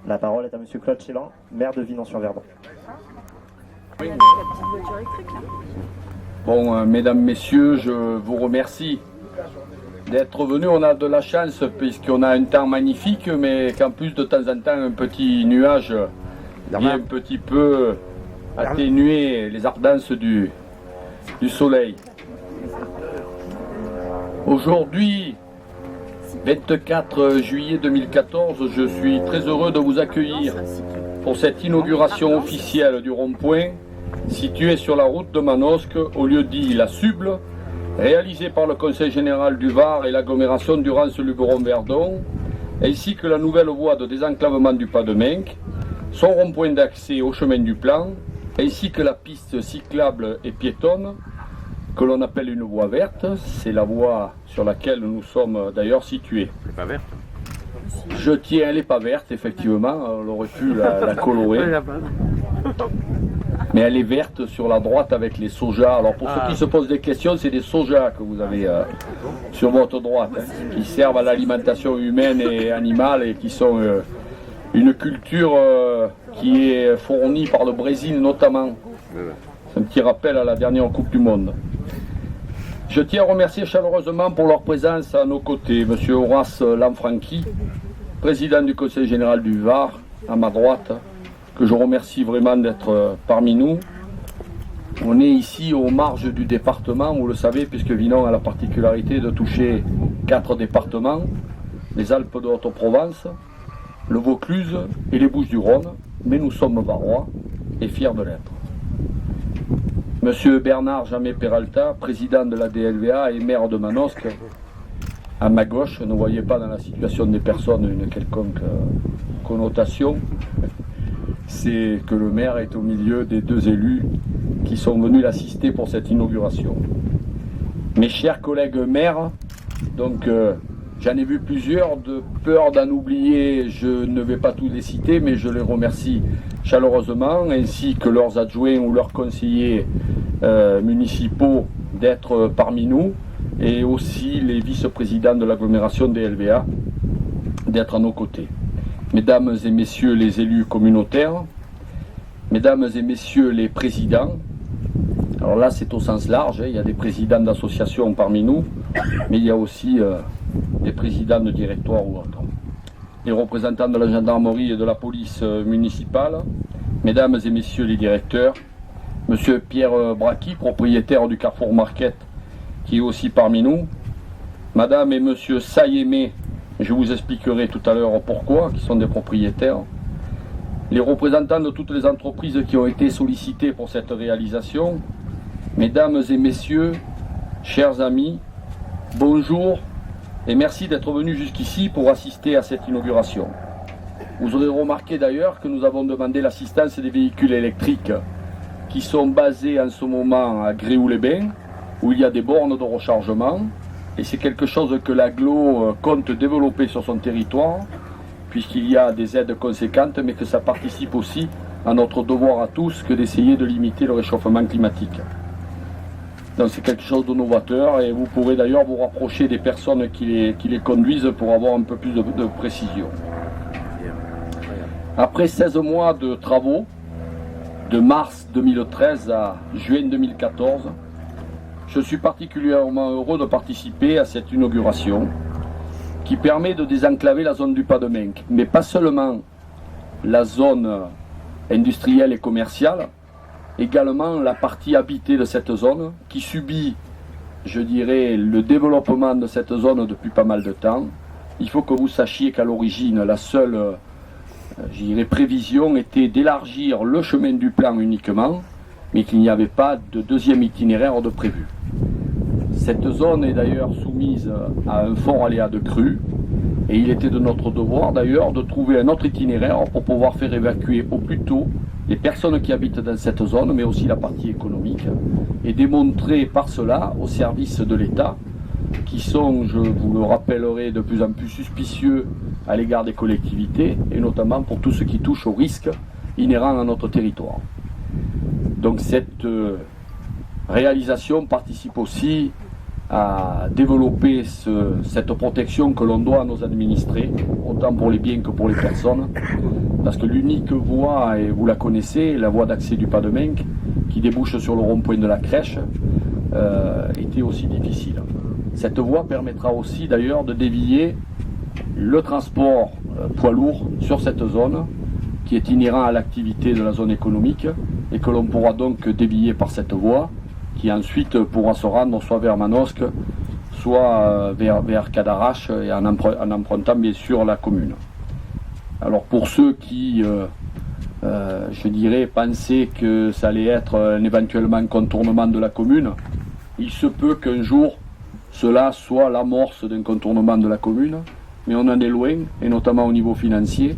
La parole est à Monsieur Claude Chélan, maire de Vinon-sur-Verdon. Bon, mesdames, messieurs, je vous remercie d'être venus. On a de la chance puisqu'on a un temps magnifique, mais qu'en plus de temps en temps, un petit nuage vient un petit peu atténuer les ardences du soleil. Aujourd'hui, 24 juillet 2014, je suis très heureux de vous accueillir pour cette inauguration officielle du rond-point situé sur la route de Manosque, au lieu dit La Suble, réalisé par le Conseil général du Var et l'agglomération Durance-Luberon-Verdon, ainsi que la nouvelle voie de désenclavement du Pas-de-Menc, son rond-point d'accès au chemin du Plan, ainsi que la piste cyclable et piétonne, que l'on appelle une voie verte. C'est la voie sur laquelle nous sommes d'ailleurs situés. Elle n'est pas verte. Je tiens, elle n'est pas verte, effectivement, on aurait pu la colorer. Mais elle est verte sur la droite avec les sojas. Alors pour ceux qui se posent des questions, c'est des sojas que vous avez sur votre droite, hein, qui servent à l'alimentation humaine et animale et qui sont une culture qui est fournie par le Brésil notamment. C'est un petit rappel à la dernière Coupe du Monde. Je tiens à remercier chaleureusement pour leur présence à nos côtés M. Horace Lanfranchi, président du Conseil général du Var, à ma droite, que je remercie vraiment d'être parmi nous. On est ici aux marges du département, vous le savez, puisque Vinon a la particularité de toucher 4 départements, les Alpes de Haute-Provence, le Vaucluse et les Bouches-du-Rhône, mais nous sommes varois et fiers de l'être. Monsieur Bernard Jamé Peralta, président de la DLVA et maire de Manosque, à ma gauche, ne voyez pas dans la situation des personnes une quelconque connotation, c'est que le maire est au milieu des 2 élus qui sont venus l'assister pour cette inauguration. Mes chers collègues maires, donc j'en ai vu plusieurs, de peur d'en oublier, je ne vais pas tous les citer, mais je les remercie chaleureusement, ainsi que leurs adjoints ou leurs conseillers municipaux d'être parmi nous, et aussi les vice-présidents de l'agglomération des LVA d'être à nos côtés. Mesdames et messieurs les élus communautaires, mesdames et messieurs les présidents, alors là c'est au sens large, il y a des présidents d'associations parmi nous, mais il y a aussi des présidents de directoire ou autres. Les représentants de la gendarmerie et de la police municipale, mesdames et messieurs les directeurs, monsieur Pierre Bracchi, propriétaire du Carrefour Market, qui est aussi parmi nous, madame et monsieur Sayemé, je vous expliquerai tout à l'heure pourquoi, qui sont des propriétaires, les représentants de toutes les entreprises qui ont été sollicitées pour cette réalisation, mesdames et messieurs, chers amis, bonjour et merci d'être venus jusqu'ici pour assister à cette inauguration. Vous aurez remarqué d'ailleurs que nous avons demandé l'assistance des véhicules électriques qui sont basés en ce moment à Gréoux-les-Bains, où il y a des bornes de rechargement, et c'est quelque chose que l'agglo compte développer sur son territoire, puisqu'il y a des aides conséquentes, mais que ça participe aussi à notre devoir à tous que d'essayer de limiter le réchauffement climatique. Donc c'est quelque chose de novateur, et vous pourrez d'ailleurs vous rapprocher des personnes qui les conduisent pour avoir un peu plus de précision. Après 16 mois de travaux, de mars 2013 à juin 2014, je suis particulièrement heureux de participer à cette inauguration qui permet de désenclaver la zone du Pas-de-Menc, mais pas seulement la zone industrielle et commerciale, également la partie habitée de cette zone qui subit, je dirais, le développement de cette zone depuis pas mal de temps. Il faut que vous sachiez qu'à l'origine, la seule prévision était d'élargir le chemin du plan uniquement, mais qu'il n'y avait pas de deuxième itinéraire de prévu. Cette zone est d'ailleurs soumise à un fort aléa de crue, et il était de notre devoir d'ailleurs de trouver un autre itinéraire pour pouvoir faire évacuer au plus tôt les personnes qui habitent dans cette zone, mais aussi la partie économique, et démontrer par cela aux services de l'État, qui sont, je vous le rappellerai, de plus en plus suspicieux à l'égard des collectivités, et notamment pour tout ce qui touche aux risques inhérents à notre territoire. Donc cette réalisation participe aussi à développer cette protection que l'on doit à nos administrés, autant pour les biens que pour les personnes, parce que l'unique voie, et vous la connaissez, la voie d'accès du Pas-de-Menc, qui débouche sur le rond-point de la crèche, était aussi difficile. Cette voie permettra aussi d'ailleurs de dévier le transport poids lourd sur cette zone, qui est inhérent à l'activité de la zone économique, et que l'on pourra donc dévier par cette voie, qui ensuite pourra se rendre soit vers Manosque, soit vers Cadarache, et en empruntant bien sûr la commune. Alors pour ceux qui, je dirais, pensaient que ça allait être un éventuellement contournement de la commune, il se peut qu'un jour cela soit l'amorce d'un contournement de la commune, mais on en est loin, et notamment au niveau financier,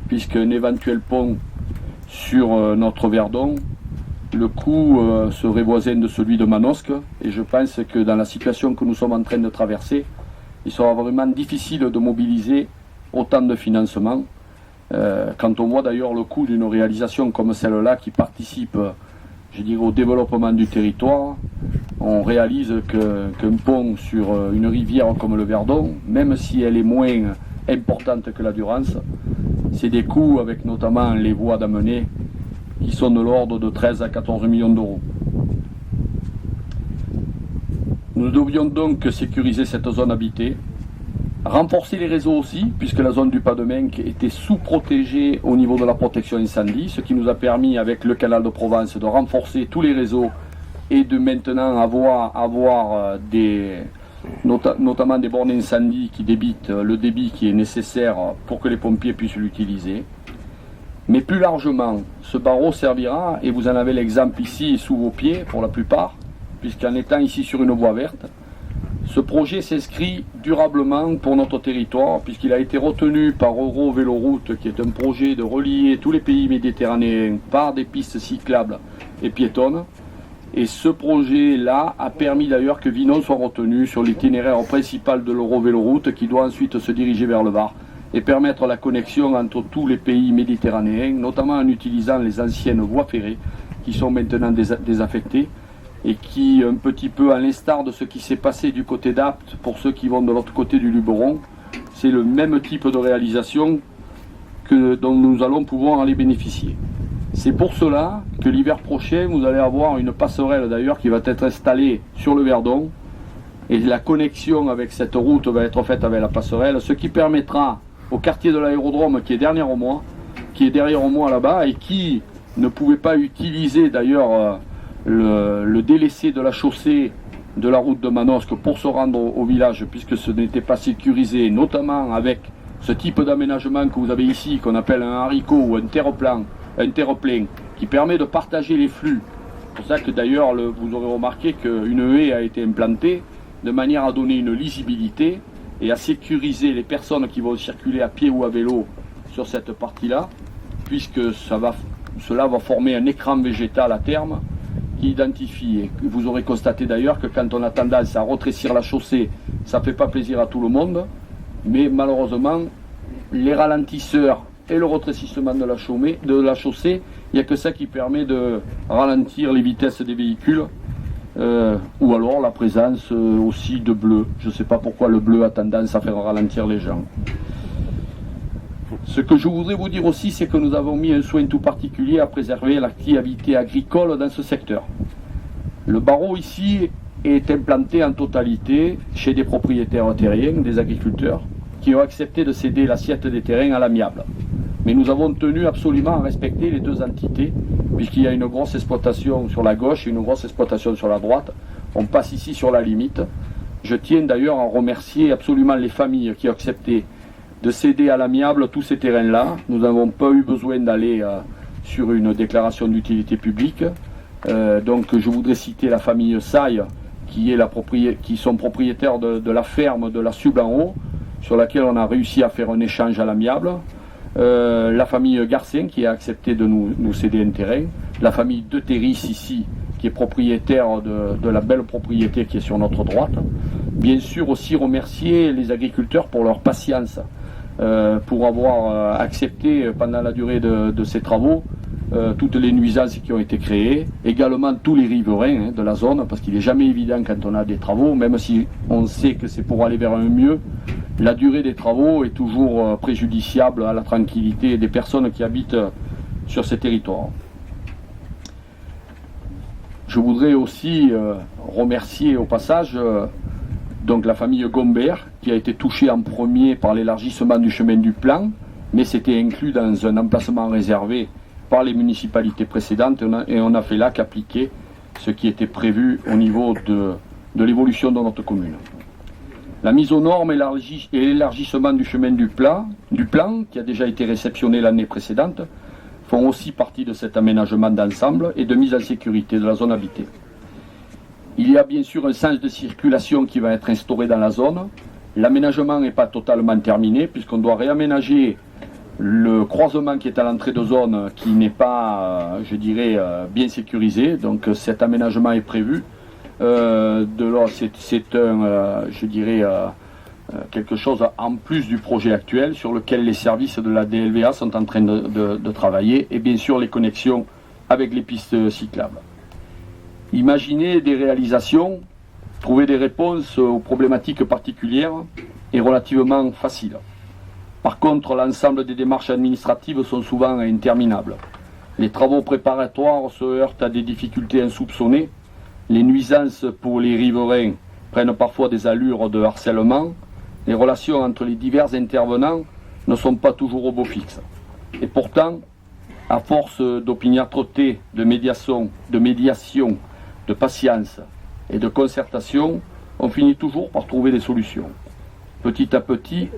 puisqu'un éventuel pont sur notre Verdon, le coût serait voisin de celui de Manosque, et je pense que dans la situation que nous sommes en train de traverser, il sera vraiment difficile de mobiliser autant de financement. Quand on voit d'ailleurs le coût d'une réalisation comme celle-là qui participe, je dirais, au développement du territoire, on réalise qu'un pont sur une rivière comme le Verdon, même si elle est moins importante que la Durance, c'est des coûts avec notamment les voies d'amener qui sont de l'ordre de 13 à 14 millions d'euros. Nous devions donc sécuriser cette zone habitée, Renforcer les réseaux aussi, puisque la zone du Pas-de-Menc était sous-protégée au niveau de la protection incendie, ce qui nous a permis, avec le canal de Provence, de renforcer tous les réseaux et de maintenant avoir notamment des bornes incendie qui débitent le débit qui est nécessaire pour que les pompiers puissent l'utiliser. Mais plus largement, ce barreau servira, et vous en avez l'exemple ici sous vos pieds pour la plupart, puisqu'en étant ici sur une voie verte, ce projet s'inscrit durablement pour notre territoire, puisqu'il a été retenu par Euro-Véloroute, qui est un projet de relier tous les pays méditerranéens par des pistes cyclables et piétonnes. Et ce projet-là a permis d'ailleurs que Vinons soit retenu sur l'itinéraire principal de l'Euro-Véloroute, qui doit ensuite se diriger vers le Var et permettre la connexion entre tous les pays méditerranéens, notamment en utilisant les anciennes voies ferrées qui sont maintenant désaffectées et qui, un petit peu à l'instar de ce qui s'est passé du côté d'Apt pour ceux qui vont de l'autre côté du Luberon, c'est le même type de réalisation dont nous allons pouvoir aller bénéficier. C'est pour cela que l'hiver prochain, vous allez avoir une passerelle d'ailleurs qui va être installée sur le Verdon, et la connexion avec cette route va être faite avec la passerelle, ce qui permettra au quartier de l'aérodrome qui est derrière moi là-bas et qui ne pouvait pas utiliser d'ailleurs le délaissé de la chaussée de la route de Manosque pour se rendre au village, puisque ce n'était pas sécurisé, notamment avec ce type d'aménagement que vous avez ici, qu'on appelle un haricot ou un terre-plein, qui permet de partager les flux. C'est pour ça que d'ailleurs vous aurez remarqué qu'une haie a été implantée de manière à donner une lisibilité et à sécuriser les personnes qui vont circuler à pied ou à vélo sur cette partie-là, puisque cela va former un écran végétal à terme qui identifie. Et vous aurez constaté d'ailleurs que quand on a tendance à rétrécir la chaussée, ça ne fait pas plaisir à tout le monde, mais malheureusement, les ralentisseurs et le rétrécissement de la chaussée, il n'y a que ça qui permet de ralentir les vitesses des véhicules. Ou alors la présence aussi de bleu. Je ne sais pas pourquoi le bleu a tendance à faire ralentir les gens. Ce que je voudrais vous dire aussi, c'est que nous avons mis un soin tout particulier à préserver l'activité agricole dans ce secteur. Le barreau ici est implanté en totalité chez des propriétaires terriens, des agriculteurs, qui ont accepté de céder l'assiette des terrains à l'amiable. Mais nous avons tenu absolument à respecter les deux entités, puisqu'il y a une grosse exploitation sur la gauche et une grosse exploitation sur la droite. On passe ici sur la limite. Je tiens d'ailleurs à remercier absolument les familles qui ont accepté de céder à l'amiable tous ces terrains-là. Nous n'avons pas eu besoin d'aller sur une déclaration d'utilité publique. Donc je voudrais citer la famille Saille, qui sont propriétaires de la ferme de la Sub en haut, sur laquelle on a réussi à faire un échange à l'amiable. La famille Garcin qui a accepté de nous céder un terrain, la famille de Terris ici qui est propriétaire de la belle propriété qui est sur notre droite. Bien sûr aussi remercier les agriculteurs pour leur patience, pour avoir accepté pendant la durée de ces travaux toutes les nuisances qui ont été créées, également tous les riverains de la zone, parce qu'il n'est jamais évident quand on a des travaux, même si on sait que c'est pour aller vers un mieux, la durée des travaux est toujours préjudiciable à la tranquillité des personnes qui habitent sur ces territoires. Je voudrais aussi remercier au passage donc la famille Gombert, qui a été touchée en premier par l'élargissement du chemin du Plan, mais c'était inclus dans un emplacement réservé par les municipalités précédentes, et on a fait là qu'appliquer ce qui était prévu au niveau de l'évolution de notre commune. La mise aux normes et l'élargissement du chemin du plan, qui a déjà été réceptionné l'année précédente, font aussi partie de cet aménagement d'ensemble et de mise en sécurité de la zone habitée. Il y a bien sûr un sens de circulation qui va être instauré dans la zone. L'aménagement n'est pas totalement terminé, puisqu'on doit réaménager le croisement qui est à l'entrée de zone, qui n'est pas, bien sécurisé. Donc cet aménagement est prévu. C'est quelque chose en plus du projet actuel sur lequel les services de la DLVA sont en train de travailler, et bien sûr les connexions avec les pistes cyclables. Imaginer des réalisations, trouver des réponses aux problématiques particulières est relativement facile. Par contre, l'ensemble des démarches administratives sont souvent interminables. Les travaux préparatoires se heurtent à des difficultés insoupçonnées. Les nuisances pour les riverains prennent parfois des allures de harcèlement. les relations entre les divers intervenants ne sont pas toujours au beau fixe. Et pourtant, à force d'opiniâtreté, de médiation, de patience et de concertation, on finit toujours par trouver des solutions. Petit à petit,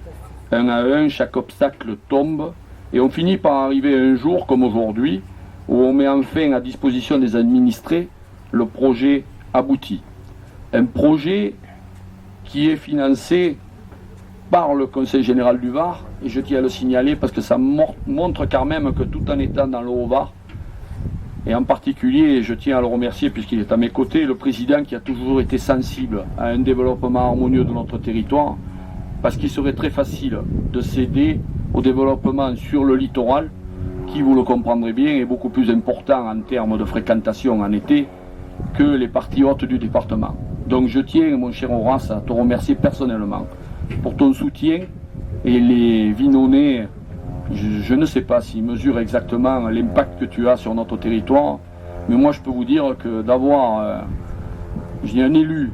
un à un, chaque obstacle tombe et on finit par arriver un jour comme aujourd'hui où on met enfin à disposition des administrés le projet abouti. Un projet qui est financé par le Conseil général du Var, et je tiens à le signaler parce que ça montre quand même que tout en étant dans le Haut-Var, et en particulier, je tiens à le remercier puisqu'il est à mes côtés, le président qui a toujours été sensible à un développement harmonieux de notre territoire, parce qu'il serait très facile de céder au développement sur le littoral, qui, vous le comprendrez bien, est beaucoup plus important en termes de fréquentation en été que les parties hautes du département. Donc je tiens, mon cher Horace, à te remercier personnellement pour ton soutien, et les Vinonnais, je ne sais pas s'ils mesurent exactement l'impact que tu as sur notre territoire, mais moi je peux vous dire que d'avoir un élu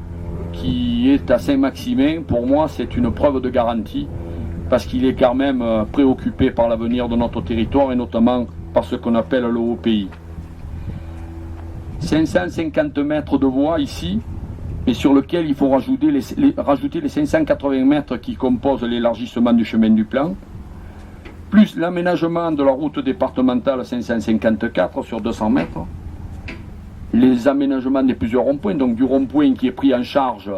qui est à Saint-Maximin, pour moi c'est une preuve de garantie, parce qu'il est quand même préoccupé par l'avenir de notre territoire et notamment par ce qu'on appelle le haut pays. 550 mètres de voies ici, mais sur lequel il faut rajouter les 580 mètres qui composent l'élargissement du chemin du plan, plus l'aménagement de la route départementale 554 sur 200 mètres, les aménagements des plusieurs ronds-points, donc du rond-point qui est pris en charge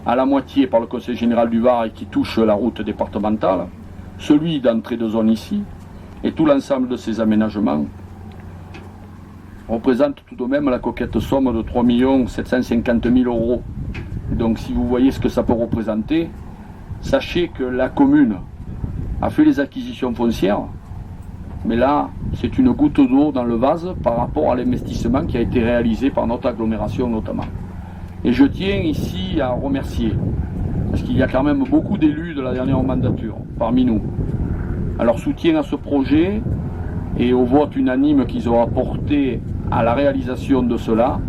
à la moitié par le Conseil général du Var et qui touche la route départementale, celui d'entrée de zone ici, et tout l'ensemble de ces aménagements représente tout de même la coquette somme de 3 750 000 €. Donc si vous voyez ce que ça peut représenter, sachez que la commune a fait les acquisitions foncières, mais là c'est une goutte d'eau dans le vase par rapport à l'investissement qui a été réalisé par notre agglomération notamment. Et je tiens ici à remercier, parce qu'il y a quand même beaucoup d'élus de la dernière mandature parmi nous, à leur soutien à ce projet et au vote unanime qu'ils ont apporté à la réalisation de cela.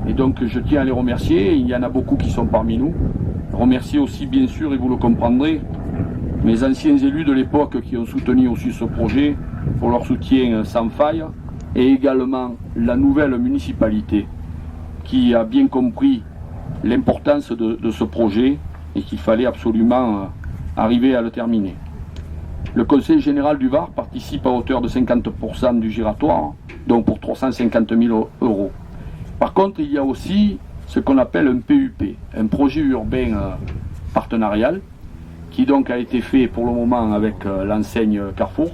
Et donc je tiens à les remercier, il y en a beaucoup qui sont parmi nous. Remercier aussi bien sûr, et vous le comprendrez, mes anciens élus de l'époque qui ont soutenu aussi ce projet pour leur soutien sans faille, et également la nouvelle municipalité qui a bien compris l'importance de ce projet et qu'il fallait absolument arriver à le terminer. Le Conseil général du Var participe à hauteur de 50% du giratoire, donc pour 350 000 €. Par contre, il y a aussi ce qu'on appelle un PUP, un projet urbain partenarial, qui donc a été fait pour le moment avec l'enseigne Carrefour,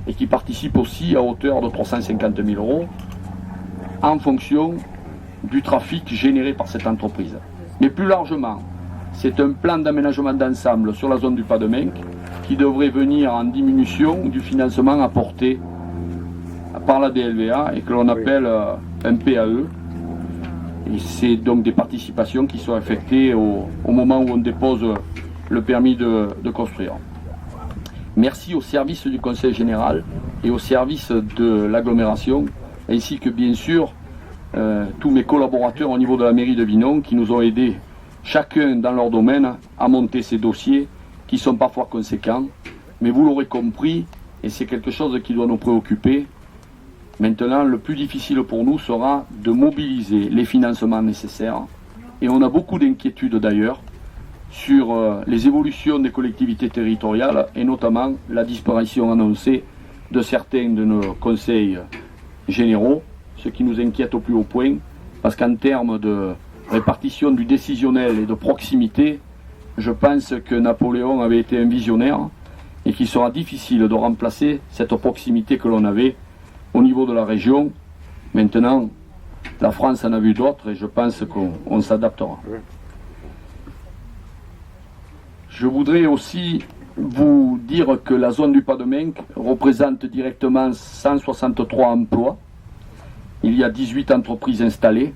et qui participe aussi à hauteur de 350 000 € en fonction du trafic généré par cette entreprise. Mais plus largement, c'est un plan d'aménagement d'ensemble sur la zone du Pas-de-Menc qui devrait venir en diminution du financement apporté par la DLVA et que l'on appelle un PAE. Et c'est donc des participations qui sont affectées au moment où on dépose le permis de construire. Merci au service du Conseil général et au service de l'agglomération, ainsi que bien sûr tous mes collaborateurs au niveau de la mairie de Vinons qui nous ont aidés, chacun dans leur domaine, à monter ces dossiers qui sont parfois conséquents. Mais vous l'aurez compris, et c'est quelque chose qui doit nous préoccuper, maintenant le plus difficile pour nous sera de mobiliser les financements nécessaires. Et on a beaucoup d'inquiétudes d'ailleurs sur les évolutions des collectivités territoriales et notamment la disparition annoncée de certains de nos conseils généraux, ce qui nous inquiète au plus haut point, parce qu'en termes de répartition du décisionnel et de proximité, je pense que Napoléon avait été un visionnaire et qu'il sera difficile de remplacer cette proximité que l'on avait au niveau de la région. Maintenant, la France en a vu d'autres et je pense qu'on s'adaptera. Je voudrais aussi vous dire que la zone du Pas-de-Menc représente directement 163 emplois. Il y a 18 entreprises installées.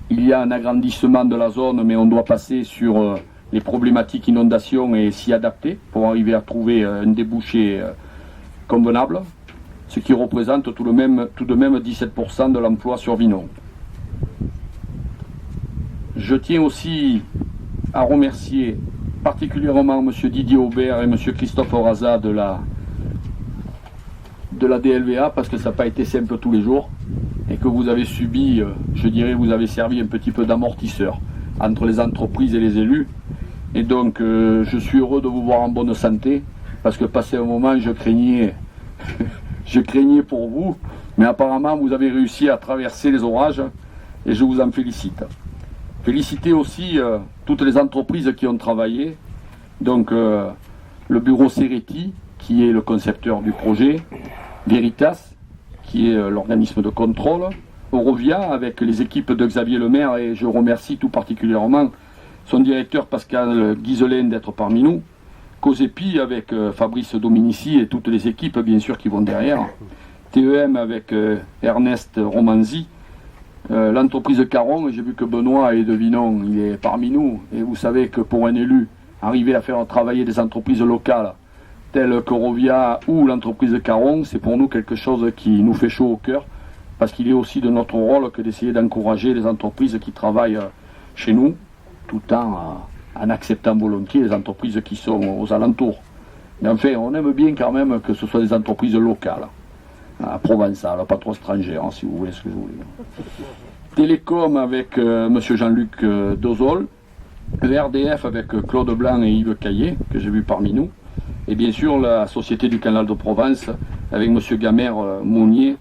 Il y a un agrandissement de la zone, mais on doit passer sur les problématiques inondation et s'y adapter pour arriver à trouver un débouché convenable, ce qui représente tout de même 17% de l'emploi sur Vinons. Je tiens aussi à remercier particulièrement M. Didier Aubert et M. Christophe Raza de la DLVA, parce que ça n'a pas été simple tous les jours, et que vous avez subi, je dirais, vous avez servi un petit peu d'amortisseur entre les entreprises et les élus. Et donc, je suis heureux de vous voir en bonne santé, parce que passé un moment, je craignais pour vous, mais apparemment, vous avez réussi à traverser les orages, et je vous en félicite. Féliciter aussi toutes les entreprises qui ont travaillé, donc le bureau Ceretti, qui est le concepteur du projet, Veritas, qui est l'organisme de contrôle, Eurovia, avec les équipes de Xavier Lemaire, et je remercie tout particulièrement son directeur Pascal Guizelin d'être parmi nous, Cosepi avec Fabrice Dominici et toutes les équipes bien sûr qui vont derrière, TEM avec Ernest Romanzi, l'entreprise Caron, et j'ai vu que Benoît est de Vinon, il est parmi nous, et vous savez que pour un élu, arriver à faire travailler des entreprises locales telles que Rovia ou l'entreprise Caron, c'est pour nous quelque chose qui nous fait chaud au cœur, parce qu'il est aussi de notre rôle que d'essayer d'encourager les entreprises qui travaillent chez nous, tout en acceptant volontiers les entreprises qui sont aux alentours. Mais enfin, on aime bien quand même que ce soit des entreprises locales, provençales, pas trop étrangères, si vous voulez ce que je voulais dire. Télécom avec M. Jean-Luc Dozol, RDF avec Claude Blanc et Yves Caillé, que j'ai vu parmi nous, et bien sûr la Société du Canal de Provence avec M. Gamère Mounier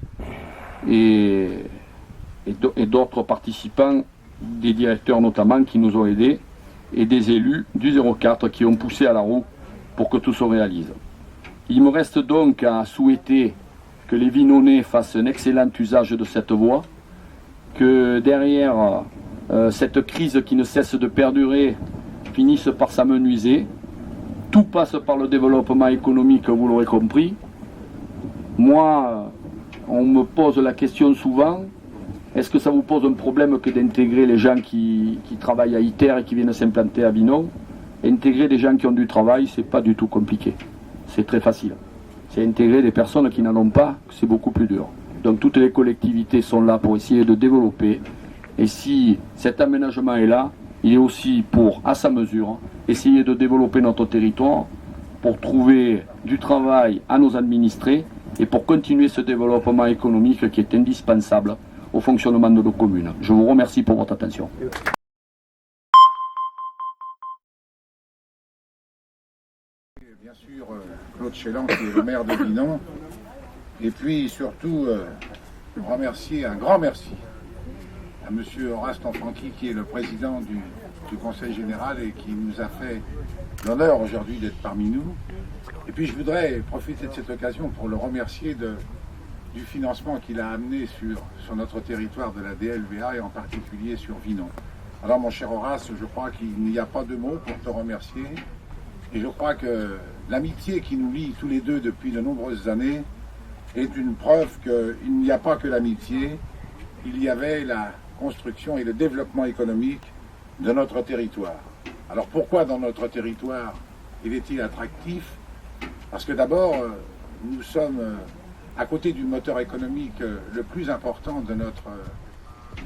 et d'autres participants, des directeurs notamment qui nous ont aidés, et des élus du 04 qui ont poussé à la roue pour que tout se réalise. Il me reste donc à souhaiter que les Vinonnais fassent un excellent usage de cette voie, que derrière cette crise qui ne cesse de perdurer finisse par s'amenuiser. Tout passe par le développement économique, vous l'aurez compris. Moi, on me pose la question souvent, est-ce que ça vous pose un problème que d'intégrer les gens qui travaillent à ITER et qui viennent s'implanter à Vinon? Intégrer des gens qui ont du travail, c'est pas du tout compliqué. C'est très facile. C'est intégrer des personnes qui n'en ont pas, c'est beaucoup plus dur. Donc toutes les collectivités sont là pour essayer de développer. Et si cet aménagement est là, il est aussi pour, à sa mesure, essayer de développer notre territoire, pour trouver du travail à nos administrés et pour continuer ce développement économique qui est indispensable au fonctionnement de nos communes. Je vous remercie pour votre attention. Bien sûr, Claude Chélan, qui est le maire de Vinon, et puis surtout remercier, un grand merci à M. Horace Tanfranchi, qui est le président du Conseil général et qui nous a fait l'honneur aujourd'hui d'être parmi nous. Et puis je voudrais profiter de cette occasion pour le remercier du financement qu'il a amené sur notre territoire de la DLVA et en particulier sur Vinon. Alors mon cher Horace, je crois qu'il n'y a pas de mots pour te remercier, et je crois que l'amitié qui nous lie tous les deux depuis de nombreuses années est une preuve qu'il n'y a pas que l'amitié, il y avait la construction et le développement économique de notre territoire. Alors pourquoi dans notre territoire il est-il attractif? Parce que d'abord, nous sommes à côté du moteur économique le plus important de notre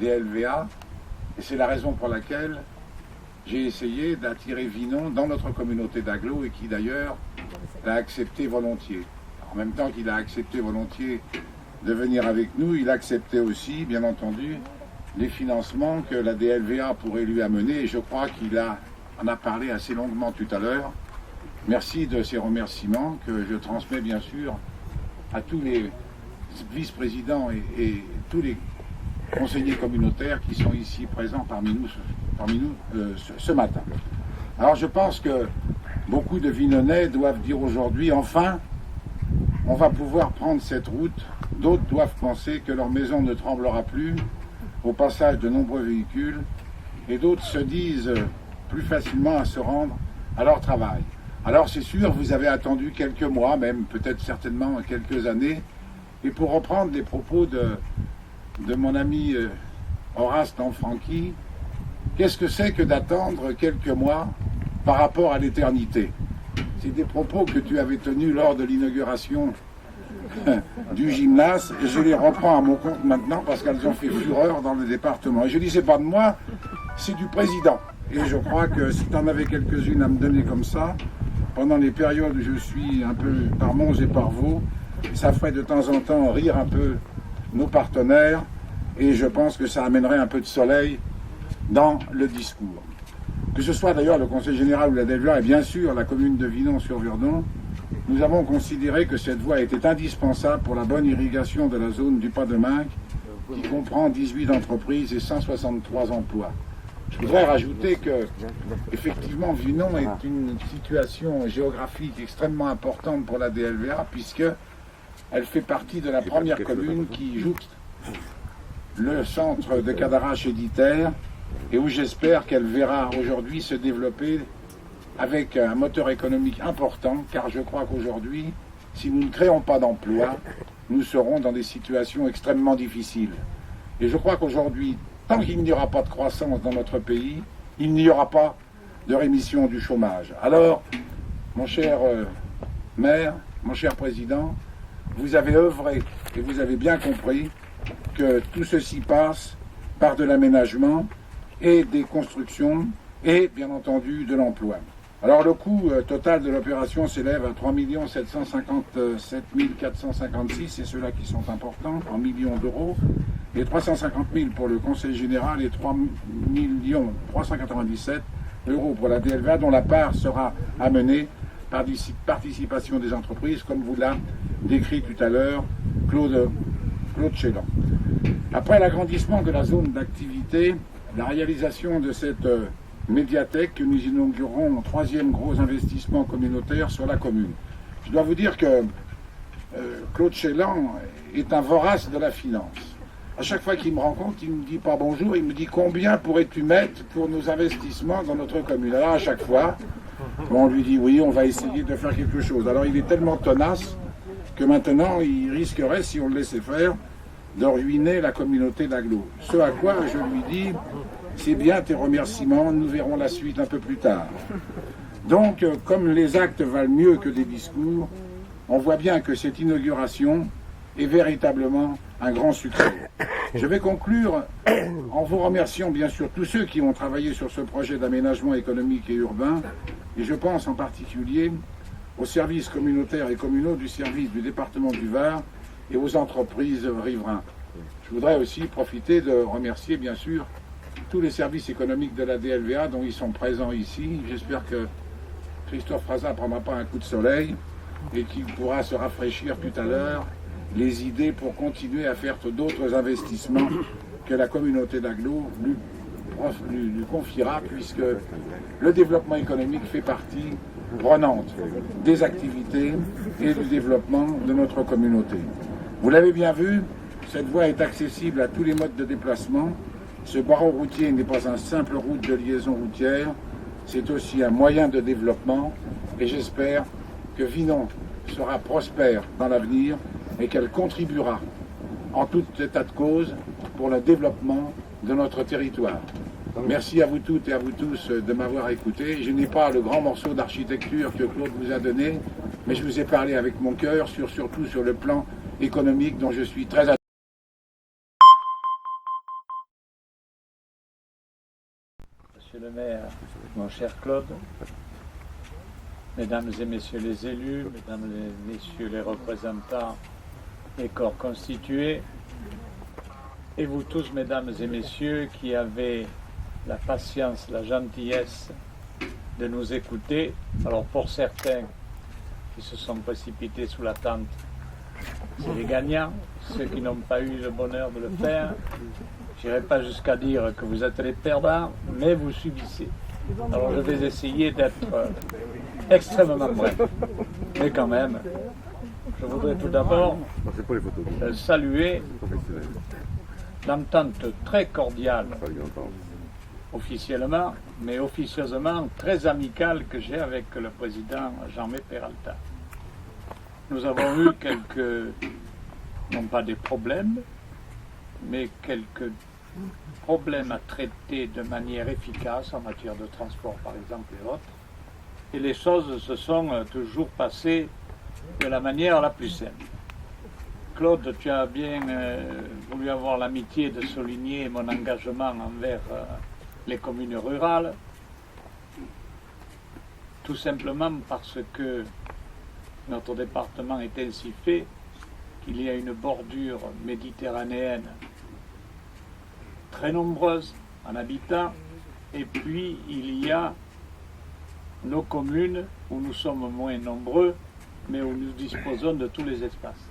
DLVA, et c'est la raison pour laquelle j'ai essayé d'attirer Vinon dans notre communauté d'agglo, et qui d'ailleurs l'a accepté volontiers. En même temps qu'il a accepté volontiers de venir avec nous, il acceptait aussi, bien entendu, les financements que la DLVA pourrait lui amener, et je crois qu'il en a parlé assez longuement tout à l'heure. Merci de ces remerciements que je transmets bien sûr à tous les vice-présidents et tous les conseillers communautaires qui sont ici présents parmi nous ce matin. Alors je pense que beaucoup de Vinonnais doivent dire aujourd'hui, enfin, on va pouvoir prendre cette route. D'autres doivent penser que leur maison ne tremblera plus au passage de nombreux véhicules, et d'autres se disent plus facilement à se rendre à leur travail. Alors c'est sûr, vous avez attendu quelques mois, même peut-être certainement quelques années, et pour reprendre les propos de mon ami Horace Tanfranchi, qu'est-ce que c'est que d'attendre quelques mois par rapport à l'éternité? C'est des propos que tu avais tenus lors de l'inauguration du gymnase, et je les reprends à mon compte maintenant parce qu'elles ont fait fureur dans le département. Et je dis, c'est pas de moi, c'est du président. Et je crois que si tu en avais quelques-unes à me donner comme ça, pendant les périodes où je suis un peu par Mons et par Vaux, ça ferait de temps en temps rire un peu nos partenaires et je pense que ça amènerait un peu de soleil dans le discours. Que ce soit d'ailleurs le Conseil général ou la DELVA et bien sûr la commune de Vinon-sur-Verdon, nous avons considéré que cette voie était indispensable pour la bonne irrigation de la zone du Pas-de-Minck qui comprend 18 entreprises et 163 emplois. Je voudrais rajouter que, effectivement, Vinon est une situation géographique extrêmement importante pour la DLVA, puisqu'elle fait partie de la première commune qui jouxte le centre de Cadarache et d'Iter, et où j'espère qu'elle verra aujourd'hui se développer avec un moteur économique important, car je crois qu'aujourd'hui, si nous ne créons pas d'emplois, nous serons dans des situations extrêmement difficiles. Et je crois qu'aujourd'hui, tant qu'il n'y aura pas de croissance dans notre pays, il n'y aura pas de rémission du chômage. Alors, mon cher maire, mon cher président, vous avez œuvré et vous avez bien compris que tout ceci passe par de l'aménagement et des constructions et, bien entendu, de l'emploi. Alors, le coût total de l'opération s'élève à 3 757 456, c'est ceux-là qui sont importants, en millions d'euros, et 350 000 pour le Conseil général et 3 397 euros pour la DLVA, dont la part sera amenée par participation des entreprises, comme vous l'a décrit tout à l'heure Claude Chélan. Après l'agrandissement de la zone d'activité, la réalisation de cette médiathèque que nous inaugurons en troisième gros investissement communautaire sur la commune. Je dois vous dire que Claude Chélan est un vorace de la finance. À chaque fois qu'il me rencontre, il ne me dit pas bonjour, il me dit combien pourrais-tu mettre pour nos investissements dans notre commune. Alors à chaque fois, on lui dit oui, on va essayer de faire quelque chose. Alors il est tellement tenace que maintenant il risquerait, si on le laissait faire, de ruiner la communauté d'Aglo. Ce à quoi je lui dis, c'est bien tes remerciements, nous verrons la suite un peu plus tard. Donc, comme les actes valent mieux que des discours, on voit bien que cette inauguration est véritablement un grand succès. Je vais conclure en vous remerciant bien sûr tous ceux qui ont travaillé sur ce projet d'aménagement économique et urbain, et je pense en particulier aux services communautaires et communaux du service du département du Var et aux entreprises riverains. Je voudrais aussi profiter de remercier bien sûr tous les services économiques de la DLVA dont ils sont présents ici. J'espère que Christophe Fraza ne prendra pas un coup de soleil et qu'il pourra se rafraîchir tout à l'heure les idées pour continuer à faire d'autres investissements que la communauté d'Aglo lui confiera, puisque le développement économique fait partie prenante des activités et du développement de notre communauté. Vous l'avez bien vu, cette voie est accessible à tous les modes de déplacement. Ce barreau routier n'est pas un simple route de liaison routière, c'est aussi un moyen de développement et j'espère que Vinon sera prospère dans l'avenir et qu'elle contribuera en tout état de cause pour le développement de notre territoire. Merci à vous toutes et à vous tous de m'avoir écouté. Je n'ai pas le grand morceau d'architecture que Claude vous a donné, mais je vous ai parlé avec mon cœur, surtout sur le plan économique dont je suis très attentif. Monsieur le maire, mon cher Claude, mesdames et messieurs les élus, mesdames et messieurs les représentants des corps constitués, et vous tous, mesdames et messieurs, qui avez la patience, la gentillesse de nous écouter. Alors pour certains qui se sont précipités sous la tente, c'est les gagnants. Ceux qui n'ont pas eu le bonheur de le faire, je n'irai pas jusqu'à dire que vous êtes les perdants, mais vous subissez. Alors je vais essayer d'être extrêmement bref. Mais quand même, je voudrais tout d'abord saluer l'entente très cordiale, officiellement, mais officieusement très amicale que j'ai avec le président Jean-Mé Peralta. Nous avons eu quelques, non pas des problèmes, mais quelques problèmes à traiter de manière efficace en matière de transport, par exemple, et autres. Et les choses se sont toujours passées de la manière la plus simple. Claude, tu as bien voulu avoir l'amitié de souligner mon engagement envers les communes rurales. tout simplement parce que notre département est ainsi fait qu'il y a une bordure méditerranéenne très nombreuse en habitants, et puis il y a nos communes où nous sommes moins nombreux, mais où nous disposons de tous les espaces.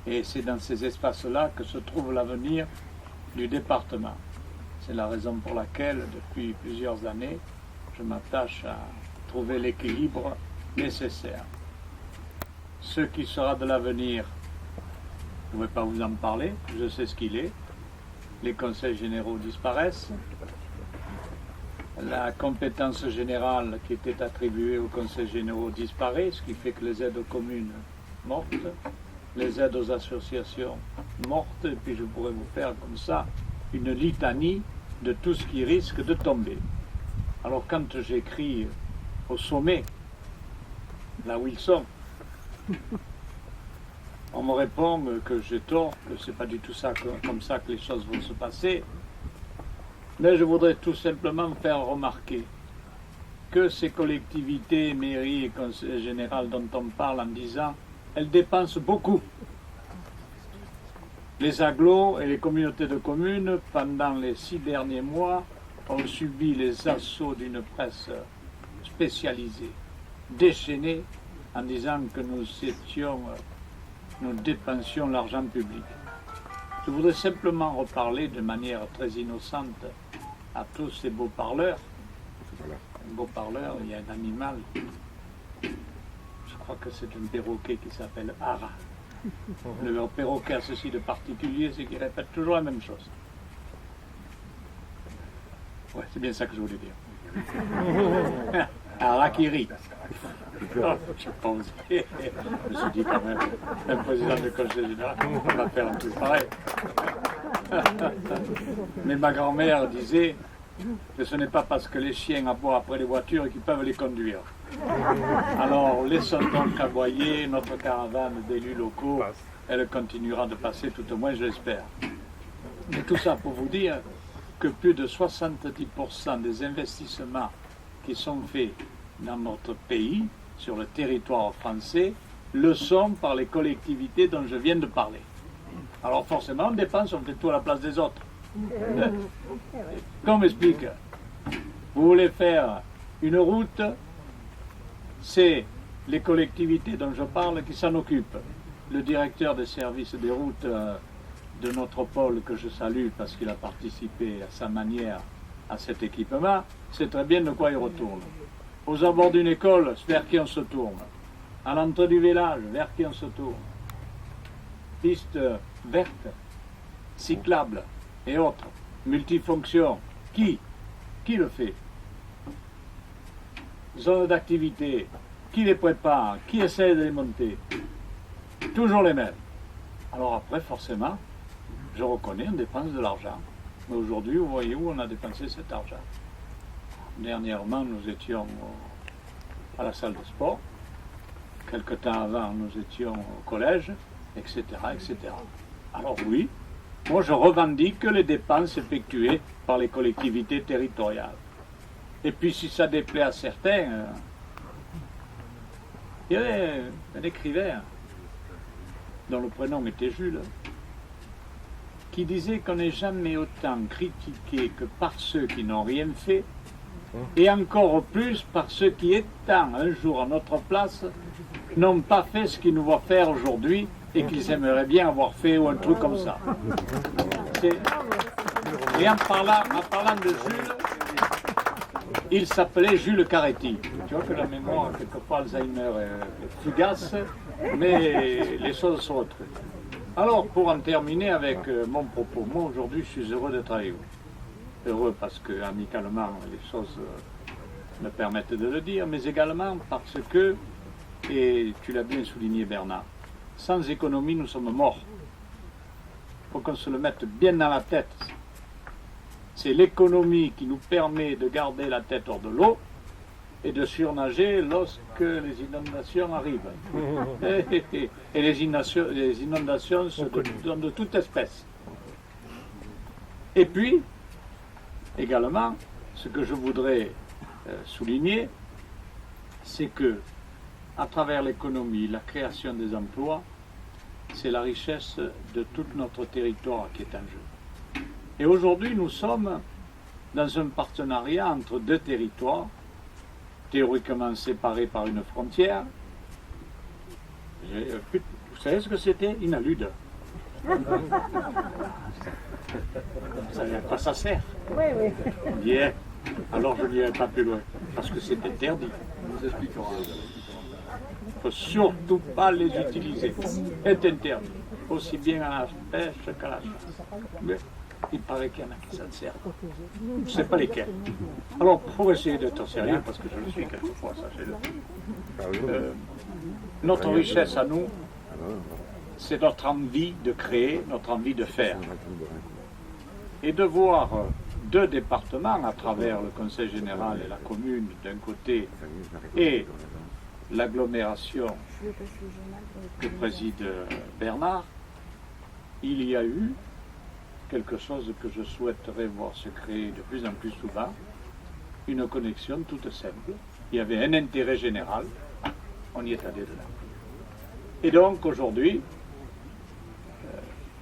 Et c'est dans ces espaces-là que se trouve l'avenir du département. C'est la raison pour laquelle, depuis plusieurs années, je m'attache à trouver l'équilibre nécessaire. Ce qui sera de l'avenir, je ne vais pas vous en parler, je sais ce qu'il est. Les conseils généraux disparaissent. La compétence générale qui était attribuée aux conseils généraux disparaît, ce qui fait que les aides aux communes mortes, les aides aux associations mortes, et puis je pourrais vous faire comme ça une litanie de tout ce qui risque de tomber. Alors quand j'écris au sommet, là où ils sont, on me répond que j'ai tort, que c'est pas du tout ça, comme ça que les choses vont se passer. Mais je voudrais tout simplement faire remarquer que ces collectivités, mairies et conseils généraux dont on parle en disant, elles dépensent beaucoup. Les agglos et les communautés de communes, pendant les 6 derniers mois, ont subi les assauts d'une presse spécialisée, déchaînée, en disant que nous dépensions l'argent public. Je voudrais simplement reparler de manière très innocente à tous ces beaux parleurs. Un beau parleur, il y a un animal, je crois que c'est un perroquet qui s'appelle Ara. Le perroquet a ceci de particulier, c'est qu'il répète toujours la même chose. Ouais, c'est bien ça que je voulais dire. Ara qui rit. Oh, je pense. Je me suis dit quand même, un président du conseil général, on va faire un truc pareil. Mais ma grand-mère disait que ce n'est pas parce que les chiens aboient après les voitures qu'ils peuvent les conduire. Alors laissons donc aboyer notre caravane d'élus locaux, elle continuera de passer, tout au moins je l'espère. Mais tout ça pour vous dire que plus de 70% des investissements qui sont faits dans notre pays, sur le territoire français, le sont par les collectivités dont je viens de parler. Alors forcément, on dépense, on fait tout à la place des autres. Qu'on m'explique. Vous voulez faire une route, c'est les collectivités dont je parle qui s'en occupent. Le directeur des services des routes de notre pôle, que je salue parce qu'il a participé à sa manière à cet équipement, sait très bien de quoi il retourne. Aux abords d'une école, vers qui on se tourne. À l'entrée du village, vers qui on se tourne. Pistes vertes, cyclables et autres. Multifonctions. Qui le fait? Zones d'activité. Qui les prépare? Qui essaie de les monter? Toujours les mêmes. Alors après, forcément, je reconnais, on dépense de l'argent. Mais aujourd'hui, vous voyez où on a dépensé cet argent. Dernièrement, nous étions à la salle de sport. Quelque temps avant, nous étions au collège, etc., etc. Alors oui, moi je revendique les dépenses effectuées par les collectivités territoriales. Et puis si ça déplaît à certains, il y avait un écrivain dont le prénom était Jules, qui disait qu'on n'est jamais autant critiqué que par ceux qui n'ont rien fait, et encore plus par ceux qui, étant un jour à notre place, n'ont pas fait ce qu'ils nous voient faire aujourd'hui et qu'ils aimeraient bien avoir fait ou un truc comme ça. Et en parlant de Jules, il s'appelait Jules Caretti. Tu vois que la mémoire, quelquefois, Alzheimer est fugace, mais les choses se retrouvent. Alors, pour en terminer avec mon propos, moi aujourd'hui, je suis heureux d'être avec vous. Heureux parce que, amicalement, les choses me permettent de le dire, mais également parce que, et tu l'as bien souligné Bernard, sans économie, nous sommes morts. Il faut qu'on se le mette bien dans la tête. C'est l'économie qui nous permet de garder la tête hors de l'eau et de surnager lorsque les inondations arrivent. Et les inondations se donnent de toute espèce. Et puis, également, ce que je voudrais souligner, c'est que, à travers l'économie, la création des emplois, c'est la richesse de tout notre territoire qui est en jeu. Et aujourd'hui, nous sommes dans un partenariat entre deux territoires, théoriquement séparés par une frontière. Vous savez ce que c'était? Inalude. Vous savez à quoi ça sert? Oui, oui. Bien. Alors je n'irai pas plus loin, parce que c'est interdit. On vous expliquera. Il ne faut surtout pas les utiliser. C'est interdit. Aussi bien à la pêche qu'à la chasse. Mais il paraît qu'il y en a qui s'en servent. Je ne sais pas lesquels. Alors, pour essayer d'être sérieux, parce que je le suis quelquefois, sachez-le. Notre richesse à nous, c'est notre envie de créer, notre envie de faire. Et de voir deux départements à travers le Conseil général et la commune d'un côté et l'agglomération que préside Bernard, il y a eu quelque chose que je souhaiterais voir se créer de plus en plus souvent, une connexion toute simple. Il y avait un intérêt général, on y est allé de là. Et donc aujourd'hui,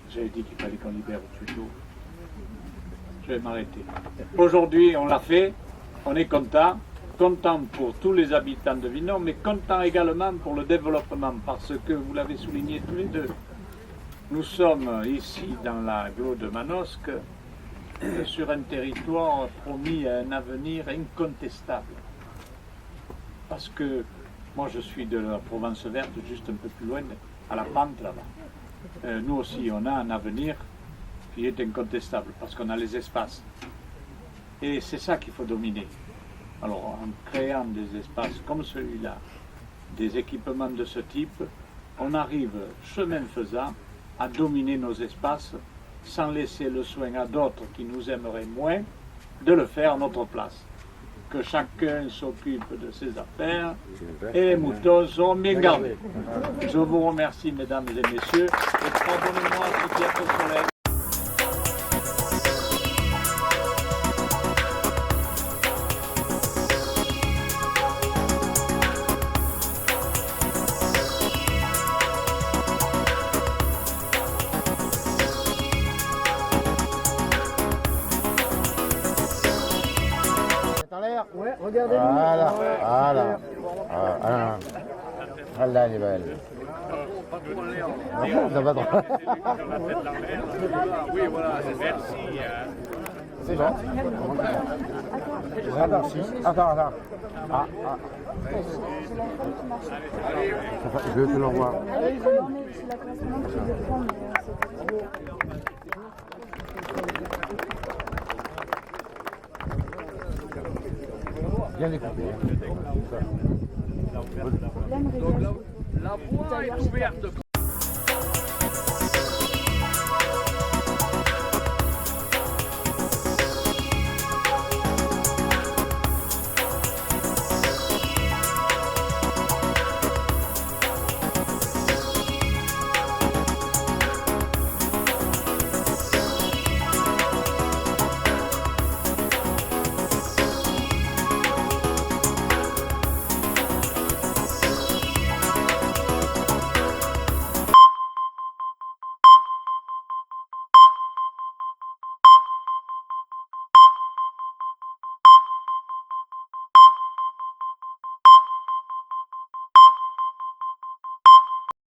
j'avais dit qu'il fallait qu'on libère au plus tôt. Je vais m'arrêter. Aujourd'hui, on l'a fait, on est content pour tous les habitants de Vinon, mais content également pour le développement, parce que, vous l'avez souligné tous les deux, nous sommes ici dans l'agglo de Manosque, sur un territoire promis à un avenir incontestable. Parce que moi je suis de la Provence verte, juste un peu plus loin, à la pente là-bas. Nous aussi, on a un avenir qui est incontestable, parce qu'on a les espaces. Et c'est ça qu'il faut dominer. Alors, en créant des espaces comme celui-là, des équipements de ce type, on arrive, chemin faisant, à dominer nos espaces sans laisser le soin à d'autres qui nous aimeraient moins de le faire à notre place. Que chacun s'occupe de ses affaires et les moutons sont bien gardés. Je vous remercie, mesdames et messieurs, et pardonnez-moi ce qui est au soleil. Ouais, regardez. Voilà, voilà. Ah, elle est belle. Ça va droit. Oui, voilà, merci. C'est gentil. Attends, si. Attends. Ah. Je te l'envoie. C'est la correspondante qui veut prendre. Bien découpé. La voie est ouverte.